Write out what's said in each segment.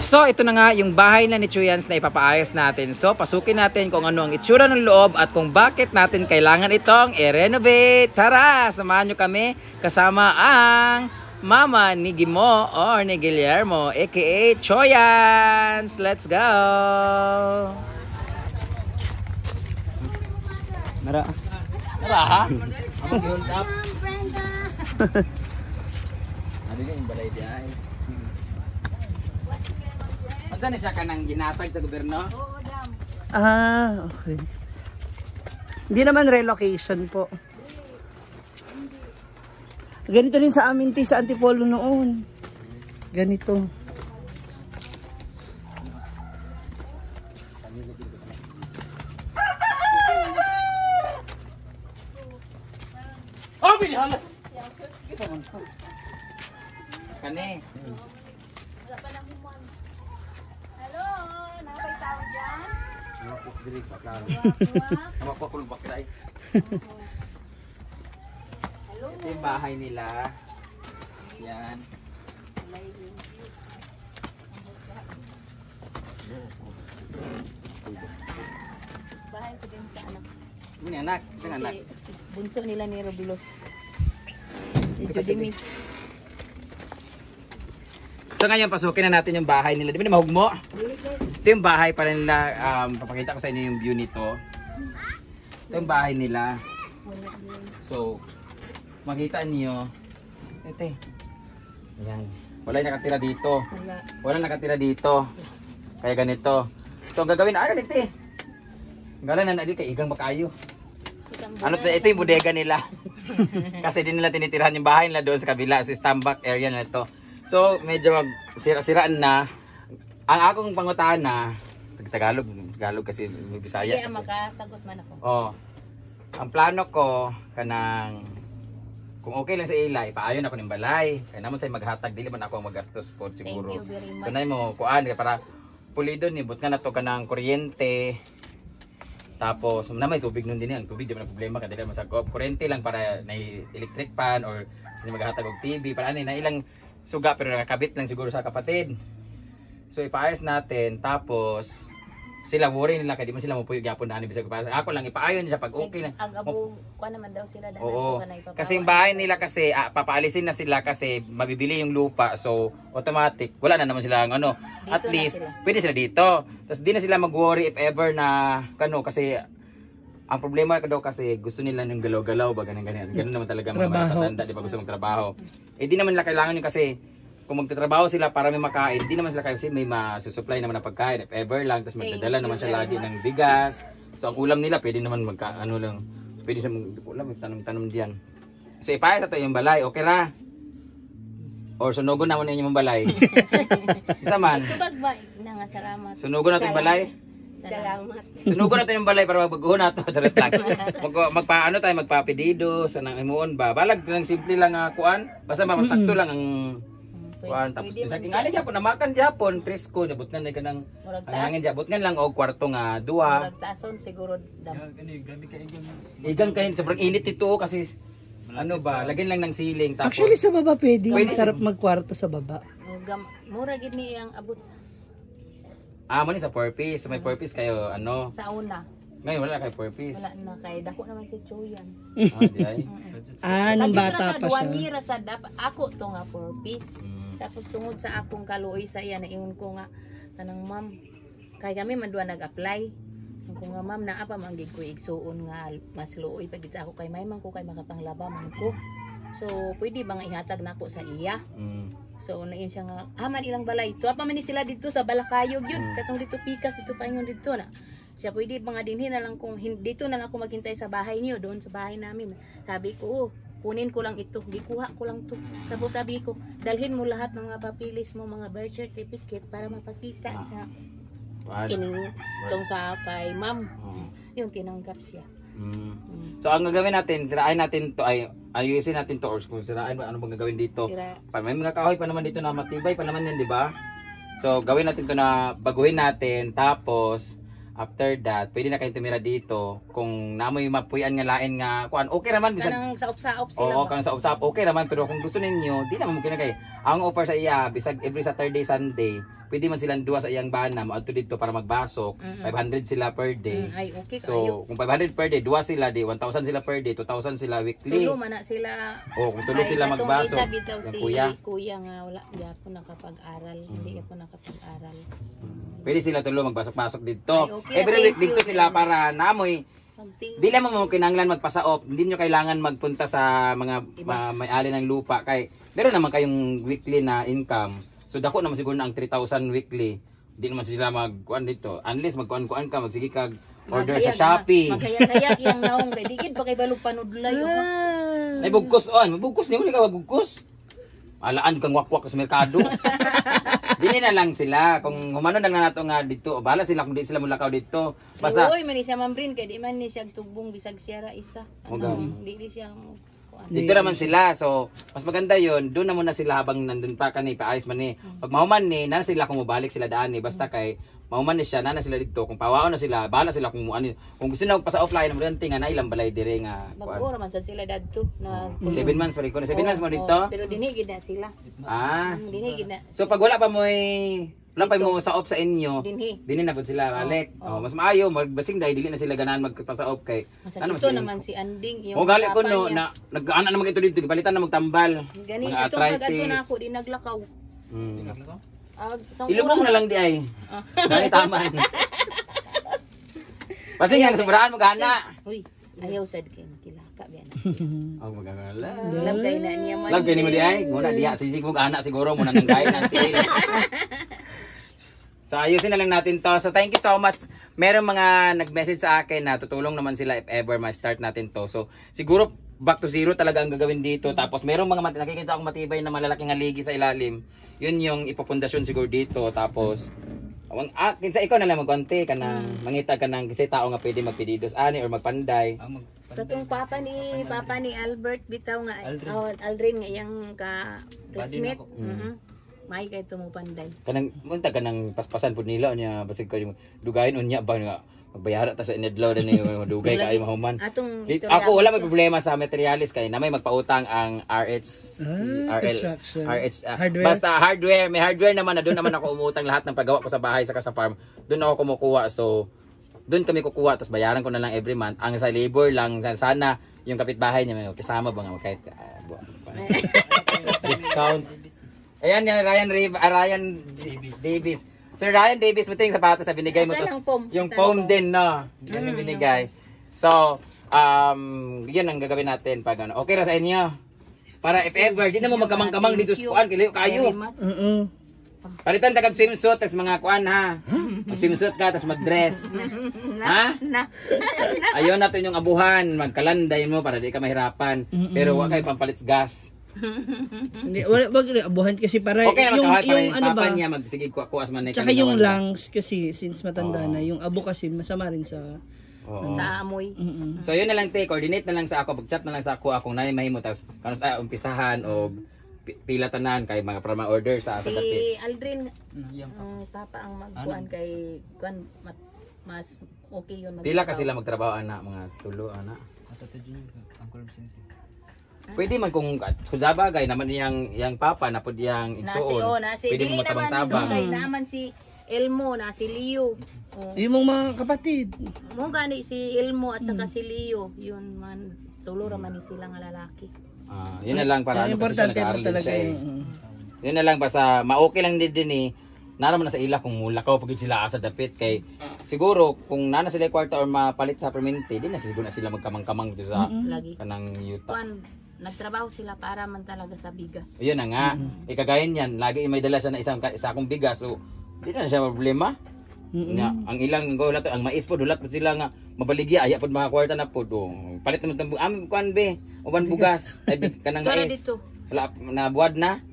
So ito na nga yung bahay na ni Chuyans na ipapaayos natin. So pasukin natin kung ano ang itsura ng loob at kung bakit natin kailangan itong i-renovate. Tara, samahan nyo kami kasama ang mama ni Gimo or ni Guillermo aka Chuyans. Let's go! Mara. Mara ha? Amang gihon up. Ano yung balay di ay? Saan siya ka nang ginatag sa gobyerno? Oo, dam. Ah, okay. Hindi naman relocation po. Ganito rin sa amin sa Antipolo noon. Ganito. Oh, binihalas! Kani. Hello, nakapay tao dyan? Mapok diri pa klaro. Mapok kulong bakray. Hello. Ito yung bahay nila. Yan. Bahay sa din sa anak. Ini anak, ini anak. Bunso nila ni Robilos. Si Judimit. So ngayon pasukin na natin yung bahay nila. Di ba na mahugmo? Ito yung bahay para nila, papakita ko sa inyo yung view nito. Ito yung bahay nila. So, makita niyo. Ito eh. Ayan. Wala nakatira dito. Wala nakatira dito. Kaya ganito. So, ang gagawin na, ganito eh. Galan na dito kay igang makayo. Ano ito yung bodega nila. Kasi din nila tinitirahan yung bahay nila doon sa kabila. Sa standback area na ito. So, medyo sira-siraan na. Ang akong pangutana, Tagalog kasi may Bisaya. Kaya makasagot man ako. Oh. Ang plano ko kanang kung okay lang sa ila, ipaayon ako ng balay. Kaya naman say maghatag dili man ako ang magastos po siguro. Thank you very much. So nay mo kuan para pulido ni but nga nato kanang kuryente. Tapos may tubig nun din ang tubig di man problema kadili man sa kuryente lang para na electric pan or sa maghatag og TV para ani na ilang suga pero nakakabit lang siguro sa kapatid. So ipaayos natin tapos sila worry nila kay di man sila mo puyo gyapon na ani bisag pa. Ako lang ipaayon siya pag okay lang. Ag-abo ko naman daw sila dahil Oo. ko na ipapawa. Kasi yung bahay nila kasi papaalisin na sila kasi mabibili yung lupa. So automatic wala na naman sila ano. Dito At na least sila. pwede sila dito. Tapos di na sila mag-worry if ever na kasi ang problema daw kasi gusto nila ng galaw-galaw ba ganyan. Ganun naman talaga mga matatanda di ba gusto magtrabaho. Eh di naman nila kailangan yun kasi kung magtatrabaho sila para may makain, di naman sila kasi may masusupply naman ng pagkain if ever lang, tapos magdadala naman siya lagi ng bigas. So ang ulam nila pwede naman pwede siya ulam, tanong-tanong diyan. So ipayas ito yung balay, okay ra? Or sunugon naman ninyo yung balay. Isa man. Subag ba? Nga salamat. Sunugon natin yung balay. Salamat. Sunugon natin yung balay para magbaguhon nato. Charot lang. Magpaano tayo, magpapedido sa nang imuon ba? Balag lang simple lang kuan. Basta masakto lang ang kuan tapos bisag ingani gyapon na makan gyapon presko nabot nga na kanang hangin gyapon nga lang og kwarto nga duwa. Tason siguro dam. Igang kayo sobrang init ito kasi ano ba, lagyan lang ng ceiling tapos Actually sa baba pwede. Pwede. Sarap magkwarto sa baba. Mura gid ni ang abot mo ni sa 4-piece, may 4-piece kayo ano. sa una. Ngayon wala kay 4-piece. Wala na kay dako naman si Chuyans. Di ay. Nung bata pa siya. Duwanira sa ako to nga 4-piece. Tapos tungod sa akong kaluoy sa iya naingon ko nga tanang ma'am kay kami man duwa nag-apply. Ko nga ma'am naa pa man gid ko igsuon nga mas luoy pagid sa ako kay may man ko kay makapanglaba man ko. So pwede ba nga ihatag nako sa iya? So nain siya nga man ilang balay. Tuwa pa man ni sila dito sa Balakayog yun. Katong dito Pikas dito pa ingon dito na. Siya pwede ba nga dinhin na lang kung dito na lang ako maghintay sa bahay niyo doon sa bahay namin. Sabi ko kunin ko lang ito, gikuha ko lang to. Tapos sabi ko, dalhin mo lahat ng mga papilis mo, mga birth certificate para mapakita sa kining tong sa kay ma'am. Yung tinanggap siya. So ang gagawin natin, sirain natin to ayusin natin to or kung sirain ba ano bang gagawin dito? May mga kahoy pa naman dito na matibay pa naman yan, di ba? So gawin natin to na baguhin natin tapos after that, pwede na kayo tumira dito. Kung namoy mapuyan nga lain nga kuan, okay naman bisan. Kanang saop-saop sila. Oo, kanang saop-saop okay naman pero kung gusto ninyo, di naman mungkin na kay. Ang offer sa iya bisag every Saturday, Sunday, pwede man silang duwa sa iyang bana, mo adto dito para magbasok. 500 sila per day. Ay, okay kayo. So, kung 500 per day, duwa sila di 1,000 sila per day, 2,000 sila weekly. Tulo man na sila. O, kung tulo sila magbasok. Ay, bitaw yung si kuya nga wala po nakapag-aral. Hindi po nakapag-aral. Pwede sila tulo magbasok-pasok dito. Ay, okay, Every week thank you. dito sila para namoy. Pagting Di lang mo kinanglan magpasaop. Hindi nyo kailangan magpunta sa mga may-ali ng lupa. Kay, meron naman kayong weekly na income. So, dako naman siguro na ang 3,000 weekly. Di naman sila magkuan dito. Unless magkuan-kuan ka, magsige kag order sa Shopee. Maghayag-hayag yung naong kay digid pa kay balog panudlay. Ay bugkos on, mabugkos ni mo ka magbugkos. Alaan kang wakwak sa merkado. Dili na lang sila kung humano lang na nato nga dito. Bala sila kung di sila mulakaw dito. Basta Uy, man siya mambrin kay di man ni siya tugbong bisag siya ra isa. Di siya dito naman sila. So, mas maganda 'yon. Doon na muna sila habang nandun pa kani paayos man ni. Pag mahuman ni, na sila kung mabalik sila daan ni. Basta kay mahuman ni siya, na sila dito. Kung pawaon na sila, bala sila kung ano. Kung gusto na magpasa offline, mo rin tinga na ilang balay dire nga. Mag-ora man sad sila dadto na 7 months pa rin ko. 7 months mo dito. pero dinigid na sila. Ah. Dinigid na. So pag wala pa mo sa off sa inyo, Dinhi. dili na pud sila balik. Oh, mas maayo magbasing dahil dili na sila ganahan magpasa-off kay Ano ito naman si Anding O gali ko no na nag-ana naman ito dito, balitan na magtambal. Ganito Mga pag ato na arthritis. ako di naglakaw. Ilubong na lang di ay. Dali tama. Kasi nga sobraan mo gana. Uy, ayaw sad kay kilaka biya na. Oh magagala. Lagay na niya man. Lagay ni mo di ay. Muna diya sisig mo gana siguro muna nang gay nang tiil. So ayusin na lang natin to. So thank you so much. Merong mga nag-message sa akin na tutulong naman sila if ever ma-start natin to. So siguro back to zero talaga ang gagawin dito. Tapos merong mga nakikita akong matibay na malalaking haligi sa ilalim. Yun yung ipopundasyon siguro dito. Tapos kinsa ikaw na lang magkonti ka nang mangita ka nang kinsa tao nga pwede magpedidos ani or magpanday. Katong papa ni Albert bitaw nga Aldrin nga iyang ka classmate. May kay tumupanday. Kanang munta ka nang paspasan pud nila niya basig ko yung dugayin unya ba nga magbayara ta sa inadlaw din yung dugay kay mahuman. Atong Ako wala may problema sa materialis kay na may magpautang ang construction. Hardware. Basta hardware, may hardware naman na doon naman ako umutang lahat ng paggawa ko sa bahay saka sa farm. Doon ako kumukuha. So doon kami kukuha tapos bayaran ko na lang every month. Ang sa labor lang sana yung kapitbahay niya may kasama ba nga kahit discount. Ayan yan, Ryan Davis. Sir Ryan Davis, mo yung sapatos na binigay mo. Yung foam din, no? Yan yung binigay. So, yan ang gagawin natin pag ano. Okay ra sa inyo? Para if ever, di na mo magkamang-kamang dito sa kuan, kayo. Palitan ta kag swimsuit, tas mga kuan ha. Mag-swimsuit ka, tas mag-dress. Ha? Ayaw natin yung abuhan, magkalanday mo para di ka mahirapan. Pero wag kayo pampalit gas. Hindi, wag abuhan kasi para okay naman kahit para yung ano papa ba? niya magsige kuas man na Tsaka yung lungs kasi since matanda na, yung abo kasi masama rin sa sa amoy. So yun na lang te, coordinate na lang sa ako, pag-chat na lang sa ako akong nanay mahimo tapos kano sa umpisahan o pila tanan kay mga para ma-order sa Si dapit. Aldrin papa ang magkuan kay kuan mas okay yun Pila ka sila magtrabaho ana mga tulo ana. Pwede man kung sabagay naman yang papa na pud yang igsuon. Pwede mo matabang-tabang. Kay naman si Elmo na si Leo. yung mga kapatid. Mo gani si Elmo at saka si Leo, yun man tulo ra man ni sila nga lalaki. Yun na lang para ano kasi siya Importante nag-aaral din talaga siya eh. Yun na lang basta ma-okay lang din eh. Naraman na sa ila kung mulakaw pagid sila asa dapit kay siguro kung nana sila kwarta or mapalit sa permanente di na siguro na sila magkamang-kamang dito sa Lagi. kanang yuta. Kuan nagtrabaho sila para man talaga sa bigas. Ayun na nga. Ikagayon yan. Lagi may dala siya na isa akong bigas. So, di na siya problema. Nga, ang ilang go lato, ang mais po, dulat po sila nga, mabaligya, aya po mga kwarta na po. Palit naman itong, kuan be, uban bugas. Ay, kanang Ito na mais. dito. Wala, nabuwad na.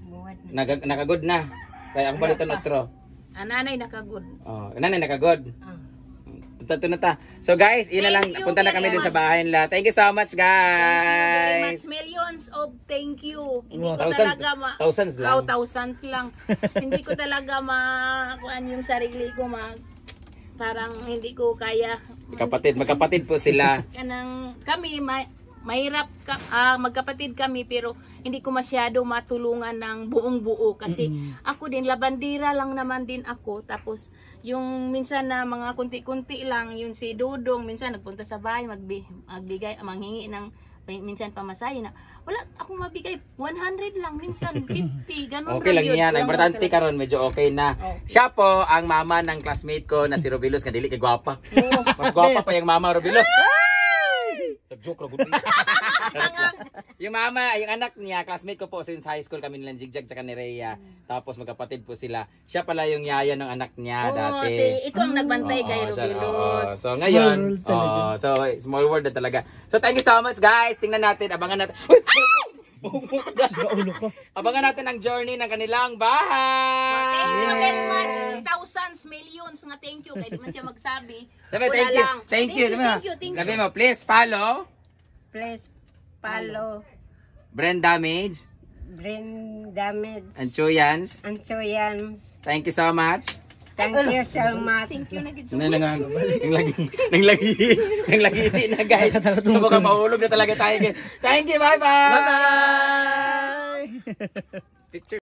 Buwad na. Nakagod na. Kaya ang palitan na tro. Nanay nakagod. Nanay nakagod. Ito na ta. So guys, yun na lang. Punta na kami din sa bahay nila. Thank you so much guys. Millions of thank you. Hindi ko Thousands- talaga thousands lang. Thousands lang. Hindi ko talaga kuan yung sarili ko parang hindi ko kaya. Magkapatid po sila. Kanang kami mahirap magkapatid kami pero hindi ko masyado matulungan ng buong buo kasi ako din labandira lang naman din ako, tapos yung minsan na mga kunti-kunti lang yung si Dudong minsan nagpunta sa bahay magbigay manghingi ng minsan pamasahe na wala akong mabigay 100 lang minsan 50 ganun Okay lang yun. yan. Walang Importante okay. karon medyo okay na. Okay. Siya po ang mama ng classmate ko na si Robilos nga dili kay gwapa. Oo. Mas gwapa pa yung mama Robilos. Joke ra gud. Yung mama, yung anak niya, classmate ko po since high school kami nilang Jigjag tsaka ni Rhea. Tapos magkapatid po sila. Siya pala yung yaya ng anak niya Oo, dati. ito ang nagbantay kay Oo, siya- oo. Rubilos. So ngayon, Small world talaga. so small world na talaga. So thank you so much guys. Tingnan natin, abangan natin. Uy! Ulo ko. Abangan natin ang journey ng kanilang bahay. Thank you very much. Thousands, millions nga thank you. Kaya di man siya magsabi. Sabi, Wala thank you. lang. Thank you. Thank you. Thank Sabi you. mo, please follow Please follow Brand Damage brain damage and Chuyans. and Chuyans. Thank you so much. Thank you so much. Thank you na gid. Nang lagi na guys. So baka mahulog na talaga tayo guys. Thank you. Bye-bye. Bye-bye! Picture.